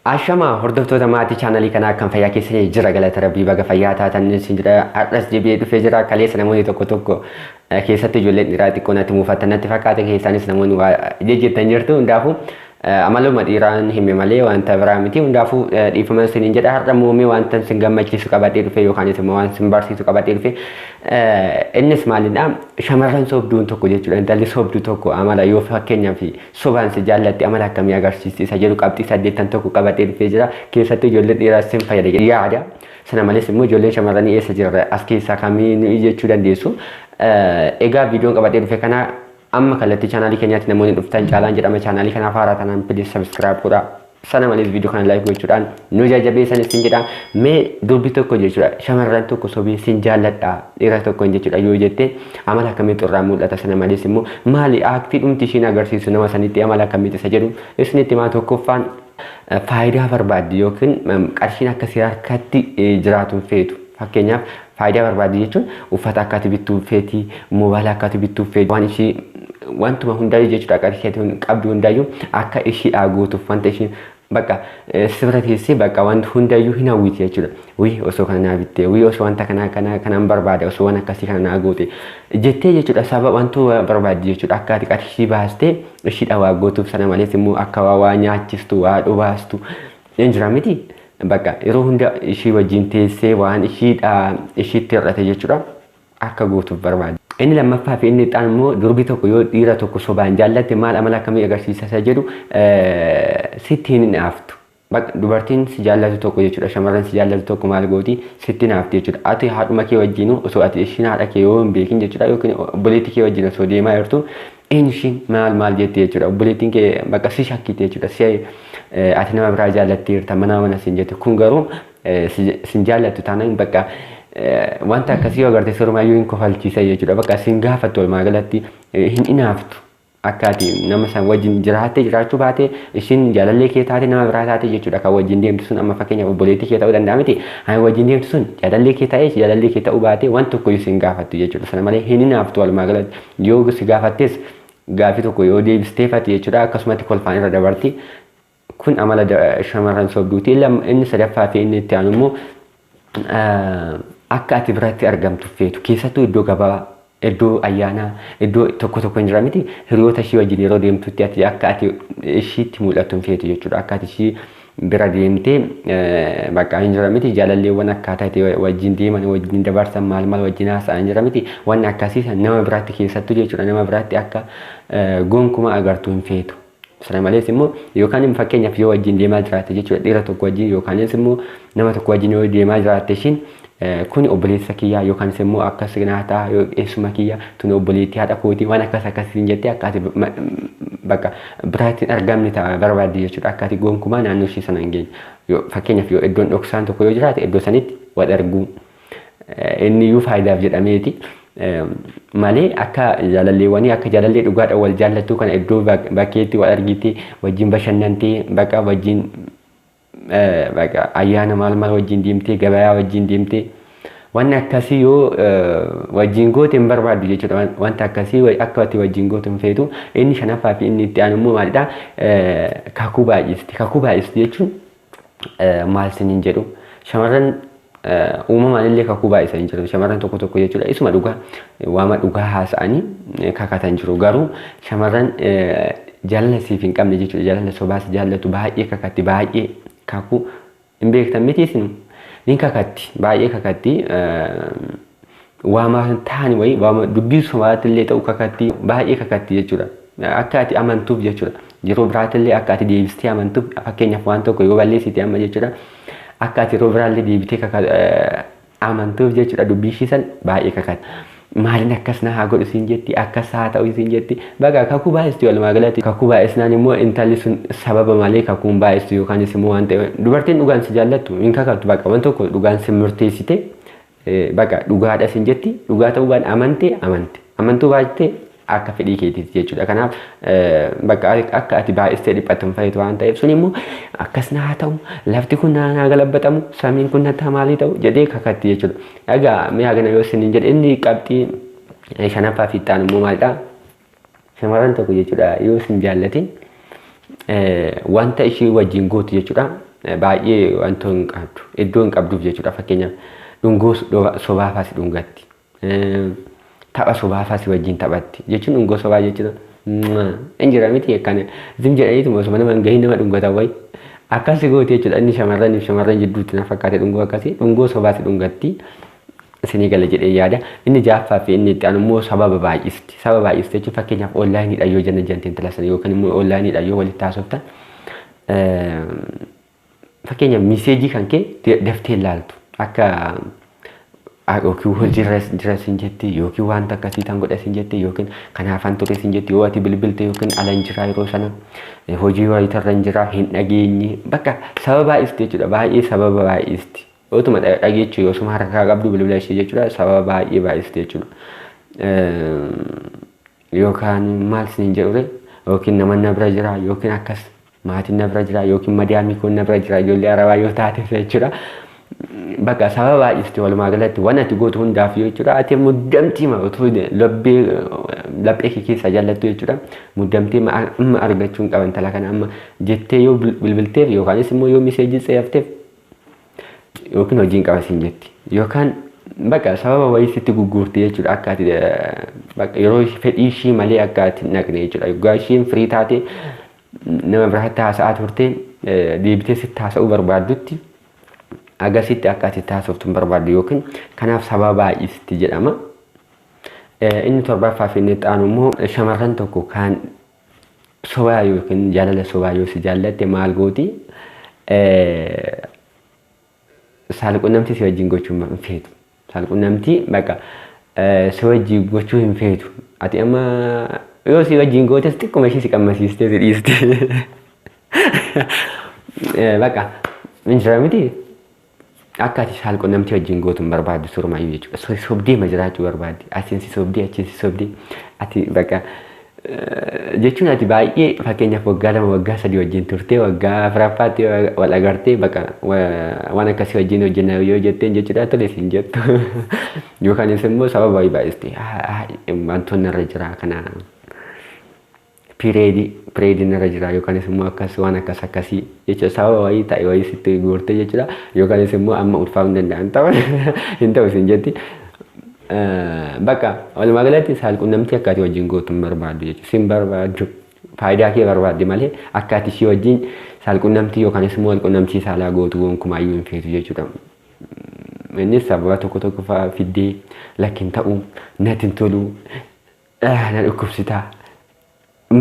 Ashama hordoftoota maatii chaanalii kanaa kan fayyaa keessanii jira galata rabbii baga fayyaa taatan isin jira har'as deebi'ee dhufee jira kaleessa namoonni tokko keessatti ijoolleen dhiiraa xiqqoo natti muuffatan natti fakkaata keessaanis namoonni waa jejjettan jirtu hundaafuu amaluma dhiiraan hime malee wanta biraa miti hundaafuu dhiifama isiniin jedha har'a muumee wanta isin gammachiisu qabadhee dhufe yookaanis immoo waan isin barsiisu qabadhee dhufe innis maalidha shamarran sobduun tokko jechuudha intalli sobduu tokko amala yoo fakkeenyaaf sobaan si jaallatti amala akkamii agarsiisti isa jedhu qabxii 8 tokko qabadhee dhufee jira keessatti ijoollee dhiiraa isin fayyada yaada sana malees immoo ijoolleen shamarranii eessa jira as keessaa kamiin jechuu dandeessu egaa viidiyoon qabadhee dhufe kana amma kallattii chaanalii keenyaatti namoonni dhuftan caalaan jedhama chaanalii kanaaf haaraa tanaan please subscribe godhaa sana malees viidiyoo kana like gochuudhaan nu jajjabeessan isin jedha mee durbi tokko jechuudha shamarran tokko sobii sin jaalladha dhiira tokko jechuudha yoo jette amala akkamii xurraa mul'ata sana malees immoo maali aaktii dhumti ishiin agarsiisu nama sanitti amala akkamii isa jedhu isinitti maa tokkoffaan faayidaa barbaaddi yookiin qarshiin akkasii harkatti jiraatuun feetu fakkeenyaaf faayidaa barbaaddi jechuun uffata akkati bittuu feeti moobaayila akkati bittuu feeti waan ishii wantuma hundayyuu jechuudha qarshii qabdu hundayyuu akka ishii dhaaguutuuf wanta ishii bakka sibira teessee bakka wanti hundayyuu hin hawwiti jechuudha wii osoo kana naa bittee wii osoo wanta kanaan barbaade osoo waan akkasii kana naa goote jettee jechuudha sababa wantu barbaaddi jechuudha akka ati qarshii baastee ishii dhawaaguutuuf sana malees immoo akka waa nyaachistu waa dhubaastu hin jira miti bakka yeroo hunda ishii wajjin teessee waan ishiitti hir'ate jechuudha akka gootuuf barbaaddi. Inni lammaffaa fi inni ixaan immoo durbi tokko yoo dhiira tokko sobaan jaallatte maal amala akkamii agarsiisa isa jedhu sitti hin naaftu. Dubartiin si jaallatu tokko jechuudha shamarran si jaallatu tokko maal gooti sitti naafti jechuudha. Ati haadhuma kee wajjin osoo ati ishiin haadha kee yoo hin beekin jechuudha yookiin obboleettii kee wajjin osoo deemaa jirtu eenyushiin maal jetti jechuudha obboleettiin kee bakka si shakkite jechuudha si ati nama biraa jaallattee jirta mana sin jette kun garuu sin jaallattu taanaan bakka wanta akkasii agartee sormaayyuu hin kofalchiisa jechuudha bakka sin gaafattu walumaa galatti hin inaaftu akkaati nama san wajjin jiraattee jiraachuu baate ishiin jaalallee kee taate nama biraa taate jechuudha kan wajjin deemtu sun amma fakkeenyaaf obboleettii kee ta'uu danda'a miti ani wajjin deemtu sun jaalallee kee ta'ee jaalallee kee ta'uu baate waan tokko sin gaafattu jechuudha sana malee hin inaaftu walumaa galatti yoo si gaafattes gaafii tokko yoo deebisteefati jechuudha akkasumatti kolfaan irra dabarti kun amala shamarran sobduuti inni sadaffaa fi inni itti aanu immoo akka ati biratti argamtu feetu keessattuu iddoo gabaa iddoo ayyaanaa iddoo tokko hin jira miti hiriyoota ishii wajjin yeroo deemtutti ati akka ati ishiitti mul'attu feetu jechuudha akka ati ishii bira deemtee bakka hin jira miti jaalalleewwan akkaataa itti wajjin deeman wajjin dabarsan maal wajjin haasa'an jira miti wanni akkasiisan nama biraatti keessattuu jechuudha nama biraatti akka gonkuma agartu hin feetu. Sana malees immoo yookaan fakkeenyaaf yoo wajjin deemaa jiraatte jechuudha dhiira tokko wajjin yookaanis immoo nama tokko wajjin yoo deemaa jiraatte ishiin kun obboleessa kiyyaa yookaanis immoo akkas naataa eessuma kiyyaa tun obboleettii haadha kootii waan akkasiin jettee akka ati bakka biraatti argamni ta'a barbaaddi jechuudha akka ati gonkumaa naannoo ishii sana hin geenye fakkeenyaaf yoo iddoon dhoksaan tokko yoo jiraate iddoo sanitti wal arguu inni iyyuu faayidaaf jedhameeti. Malee akka jaalalleewwanii akka jaalallee dhugaadhaan wal jaallattu kana iddoo bakkeetti wal argite wajjin bashannantee bakka wajjin bakka ayyaana maal wajjin deemtee gabayaa wajjin deemtee wanni akkasii yoo wajjin goote hin barbaaddu jechuudha wanta akkasii akka ati wajjin goote hin feetu inni shanaffaa fi inni itti aanu immoo maalidha kakuu baay'isti jechuun maal siniin jedhu shamarran uumamaan illee kakuu baay'isan hin jiru shamarran tokko jechuudha isuma dhugaa waama dhugaa haasa'anii kakatan jiru garuu shamarran jaalala siif hin qabne jechuudha jaalala sobaas jaallatu baay'ee kakatti baay'ee kakuu hin beektan miti isin ni kakatti baay'ee kakatti waama taani wayii waama dubbii sobaatti illee ta'u kakatti baay'ee kakatti jechuudha akka ati amantuuf jechuudha yeroo biraatti illee akka ati deebistee amantuuf fakkeenyaaf waan tokko yoo balleessite amma jechuudha akka ati yeroo biraallee deebitee amantuuf jechuudha dubbii ishiisan baay'ee kakatti. Maalin akkas na haa godhu siin jetti akkas haa ta'u siin jetti bakka kakuu baay'isti walumaa galatti kakuu baay'isnaan immoo intalli sun sababa malee kakuun baay'istu yookaanis immoo waan ta'e dubartiin dhugaan si jaallattu hin kakattu bakka waan tokko dhugaan si murteessite bakka dhugaadha siin jetti dhugaa ta'uudhaan amantuu baay'ite akka fedhii keetiiti jechuudha kanaaf bakka akka ati baay'istee dhiphattu hin fayyadu waan ta'eef sun immoo akkas na haa ta'u lafti kun na galabbatamu samiin kun natti maalii ta'u jedhee kakatti jechuudha egaa mi'a gana yoo isin jedhe inni qabxii shanaffaa fi itti aanu immoo maalidha shamarran tokko jechuudha yoo isin jaallatin wanta ishii wajjin gootu jechuudha baay'ee wanto hin qabdu iddoo hin qabduuf jechuudha fakkeenyaaf dhungoo sobaa faasi dhungatti tapha sobaa faasi wajjin taphatti jechuun dhungoo sobaa jechuudha injira miti kana zim jedhaniitu mosuma nama hin gahin nama dhungata wayi akkasi gooti jechuudha inni shamarran jidduutti na fakkaate dhungoo akkasii dhungoo sobaasi dhungatti isinii gala jedhee yaada inni jaaffaa fi inni itti aanummoo sababa baay'isti jechuun fakkeenyaaf onlaayiniidha yoo jenna janteen talasan yookaan immoo onlaayiniidha yoo walitti haasoftan fakkeenyaaf miseejii kan kee daftee ilaaltu akka yookiin hojii jira sin jetti yookiin wanta akkasii tan godha sin jetti yookiin kanaafan ture sin jetti yoo ati bilbilte yookiin alan jira yeroo sana hojii wayitarra jira hin dhageenye bakka sababa baay'isti jechuudha baay'ee sababa baay'isti otuma dhageechuu yoo suma harkaa qabdu bilbila ishee jechuudha sababa baay'ee baay'isti jechuudha yookaan maal sin jedhure yookiin nama na bira jira yookiin akkas maatiin na bira jira yookiin madaamii kun na bira jira ijoollee arabaa yoo taate jechuudha bakka sababa baay'isti walumaa galatti waan ati gootu hundaaf jechuudha ati muddamtii ma utuu laphee kee keessa jaallattu jechuudha muddamtii amma argachuun qaban tala kana amma jettee yoo bilbilteef yookaanis immoo yoo miseejii tseefteef yookiin hojiin qabasin jetti yookaan bakka sababa wayii sitti gugguurti jechuudha akka ati bakka yeroo fedhii ishii malee akka ati naqne jechuudha yoo ishiin firii taate nama biraatti haasa'aa turte deebitee sitti haasa'uu barbaaddutti agasitti akka ati taasiftu barbaaddu yookiin kanaaf sababa baay'isti jedhama inni torbaffaa fi inni xaanu immoo shamarran tokko kan sobaa yookiin jaalala sobaa yoo si jaallatte maal gooti saalqunnamtii si wajjin gochuu hin feetu saalqunnamtii bakka si wajjin gochuu hin feetu ati amma yoo si wajjin gootes xiqquma ishii si qammasiistee si dhiiste bakka injira miti akka ati saalqunnamtii wajjin gootu hin barbaaddu surmaayyuu jechuudha sobdee ma jiraachuu barbaaddi asiinsi sobdee achiinsi sobdee ati bakka jechuun ati baay'ee fakkeenyaaf waggaa 2 waggaa 3 wajjin turtee waggaa afuraffaatti wal agartee bakka waan akkasii wajjin hojjenna yoo jetteen jechuudha tole siin jettu yookaanis immoo sababa baay'iste wantoonni irra jira kana pireedii irra jira yookaanis immoo akkas waan akkasii jechuudha sababa wayii ta'e wayii sitti goortee jechuudha yookaanis immoo amma ulfaa'uu hin danda'an ta'u hin ta'u siin jetti bakka walumaa galatti saalqunnamtii akka ati wajjin gootu hin barbaaddu jechuudha sin barbaaddu faayidaa kee barbaadde malee akka ati ishii wajjin saalqunnamtii yookaanis immoo walqunnamtii saalaa gootu gonkumaayyuu hin feetu jechuudha innis sababa tokko fa'aa fiddee lakkin ta'uu natti hin tolu na dhukkubsitaa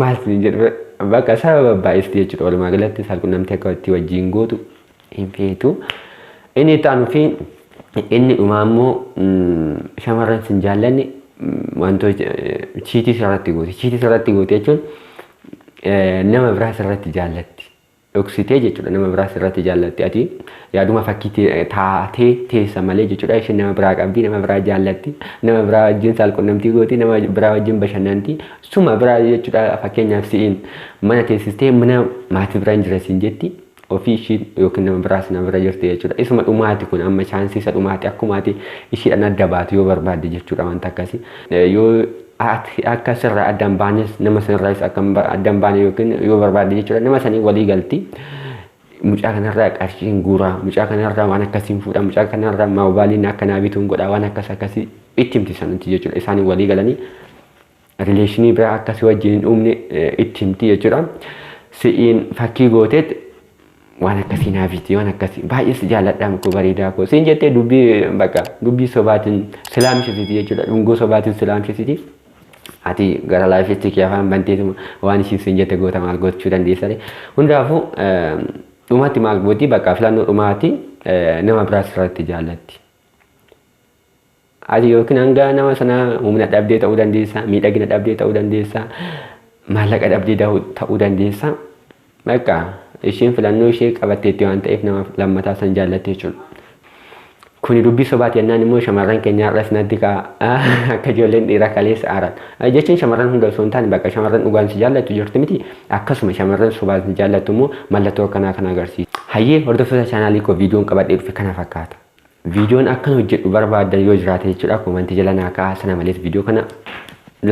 maal sin jedhu bakka sababa baay'isti jechuudha walumaa galatti saalqunnamtii akka ati wajjin gootu hin feetu inni taanu fi inni dhumaammoo shamarran sin jaallanne wantoota chiitii sirratti gooti jechuun nama biraa sirratti jaallatti dhoksitee jechuudha nama biraa sirratti jaallatti ati yaaduma fakkii taatee teessa malee jechuudha isheen nama biraa qabdi nama biraa jaallatti nama biraa wajjin saalqunnamtii gooti nama biraa wajjin bashannanti suma biraa jechuudha fakkeenyaaf si'iin mana teessistee mana maatii biraan jira sin jetti ofii ishii yookiin nama biraas nama bira jirti jechuudha isuma dhumaati kun amma chaansii isa dhumaati akkumaati ishiidhaan adda baatu yoo barbaadde jechuudha wanta akkasii yoo akka sirraa addaan baanes nama sanarraas akka addaan baane yookiin yoo barbaadde jechuudha nama sanii walii galti mucaa kanarraa qarshiin guuraa mucaa kanarraa waan akkasiin fuudha mucaa kanarraa moobaaliin akkanaa bituun godhaa waan akkasii itti himti sanatti jechuudha isaanii walii galanii rileeshinii biraa akkasii wajjin hin uumne itti himti jechuudha si'iin fakkii gooteet waan akkasii naafiti waan akkasii baay'ees jaalladhaan koo bareedaa koo siin jettee dubbii sobaatiin silaamsisiti jechuudha dhungoo sobaatiin silaamsisiti ati gara laafitti kee afaan banteetuma waan ishiin siin jette goota maal gochuu dandeessare hundaafuu dhumatti maal gooti bakka filannoo dhumaatti nama biraas irratti jaallatti ati yookiin hanga nama sana humna dhabdee ta'uu dandeessa miidhagina dhabdee ta'uu dandeessa maallaqa dhabdee ta'uu dandeessa bakka isheen filannoo ishee qabatteetti waan ta'eef nama lammataa san jaallatte jechuudha. Kuni dubbii sobaati jennaan immoo shamarran keenya irras natti akka ijoolleen dhiiraa kaleessa aaran. Jechuun shamarran hunda osoo hin taane bakka shamarran dhugaan si jaallattu jirti miti akkasuma shamarran sobaan si jaallattu immoo mallattoo akkanaa kana agarsiisa. Hayyee hordoftoota chaanaalii koo viidiyoon qabadhee dhufe kana fakkaata. Viidiyoon akkan hojjedhu barbaaddan yoo jiraate jechuudha komantii jala naa kaa'aa sana malees viidiyoo kana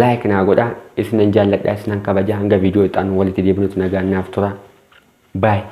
laayik naa godhaa isinan jaalladhaa isinan kabajaa hanga viidiyoo itti aanu walitti deebinutu nagaan naaf tura. Bye.